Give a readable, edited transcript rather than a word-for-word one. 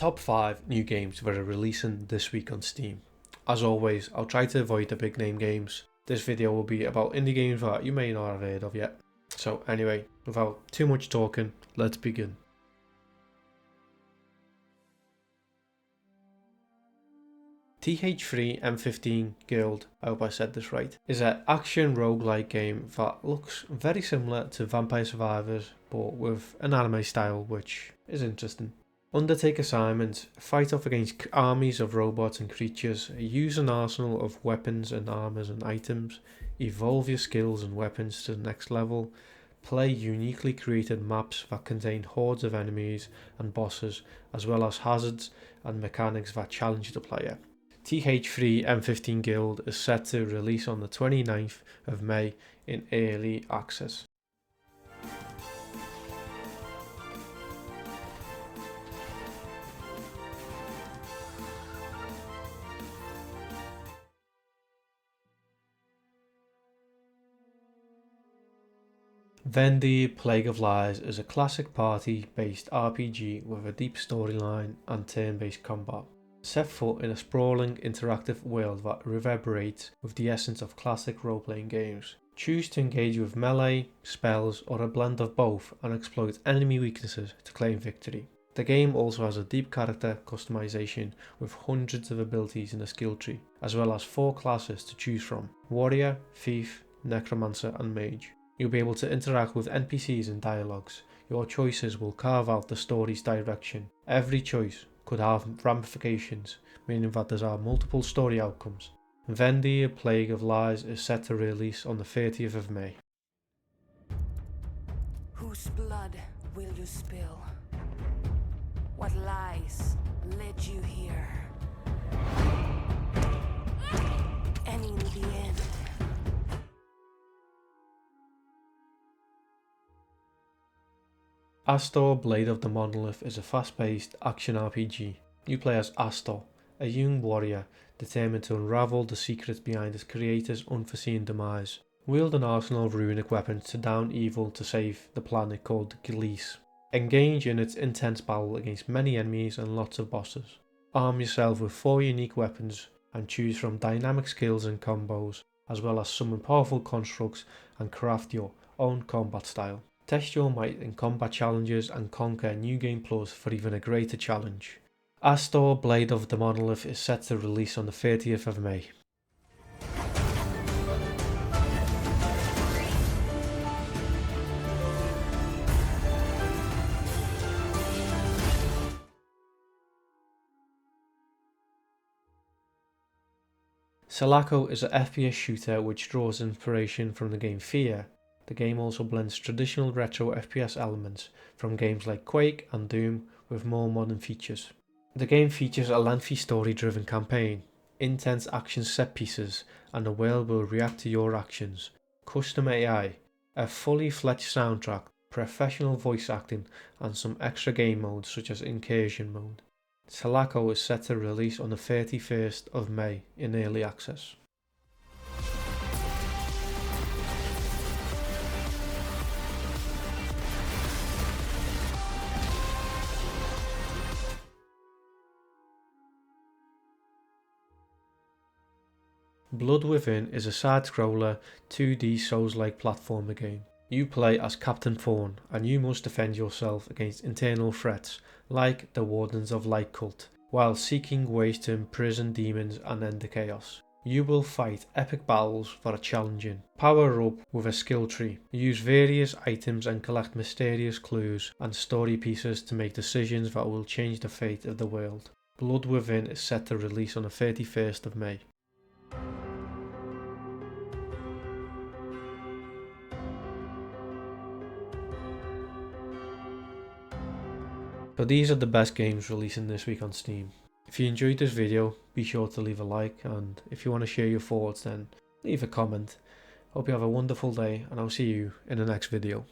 Top 5 new games that are releasing this week on Steam. As always, I'll try to avoid the big name games. This video will be about indie games that you may not have heard of yet. So anyway, without too much talking, let's begin. TH3 M15 Guild, I hope I said this right, is an action roguelike game that looks very similar to Vampire Survivors but with an anime style, which is interesting. Undertake assignments, fight off against armies of robots and creatures, use an arsenal of weapons and armors and items, evolve your skills and weapons to the next level, play uniquely created maps that contain hordes of enemies and bosses, as well as hazards and mechanics that challenge the player. TH3 M15 Guild is set to release on the 29th of May in early access. Vendir Plague of Lies is a classic party-based RPG with a deep storyline and turn-based combat. Set foot in a sprawling, interactive world that reverberates with the essence of classic role-playing games. Choose to engage with melee, spells, or a blend of both and exploit enemy weaknesses to claim victory. The game also has a deep character customization with hundreds of abilities in the skill tree, as well as 4 classes to choose from: Warrior, Thief, Necromancer and Mage. You'll be able to interact with NPCs and dialogues. Your choices will carve out the story's direction. Every choice could have ramifications, meaning that there are multiple story outcomes. Vendir Plague of Lies is set to release on the 30th of May. Whose blood will you spill? What lies led you here? And in the end, Astor Blade of the Monolith is a fast-paced action RPG. You play as Astor, a young warrior determined to unravel the secrets behind his creator's unforeseen demise. Wield an arsenal of runic weapons to down evil to save the planet called Gliese. Engage in its intense battle against many enemies and lots of bosses. Arm yourself with 4 unique weapons and choose from dynamic skills and combos, as well as summon powerful constructs and craft your own combat style. Test your might in combat challenges and conquer New Game Plus for even a greater challenge. Astor Blade of the Monolith is set to release on the 30th of May. Selaco is an FPS shooter which draws inspiration from the game Fear. The game also blends traditional retro FPS elements from games like Quake and Doom with more modern features. The game features a lengthy story-driven campaign, intense action set pieces, and the world will react to your actions. Custom AI, a fully fledged soundtrack, professional voice acting, and some extra game modes such as Incursion mode. Selaco is set to release on the 31st of May in early access. Blood Within is a side-scroller 2D Souls-like platformer game. You play as Captain Thorn and you must defend yourself against internal threats like the Wardens of Light Cult, while seeking ways to imprison demons and end the chaos. You will fight epic battles that are challenging. Power up with a skill tree. Use various items and collect mysterious clues and story pieces to make decisions that will change the fate of the world. Blood Within is set to release on the 31st of May. So these are the best games releasing this week on Steam. If you enjoyed this video, be sure to leave a like, and if you want to share your thoughts then leave a comment. Hope you have a wonderful day and I'll see you in the next video.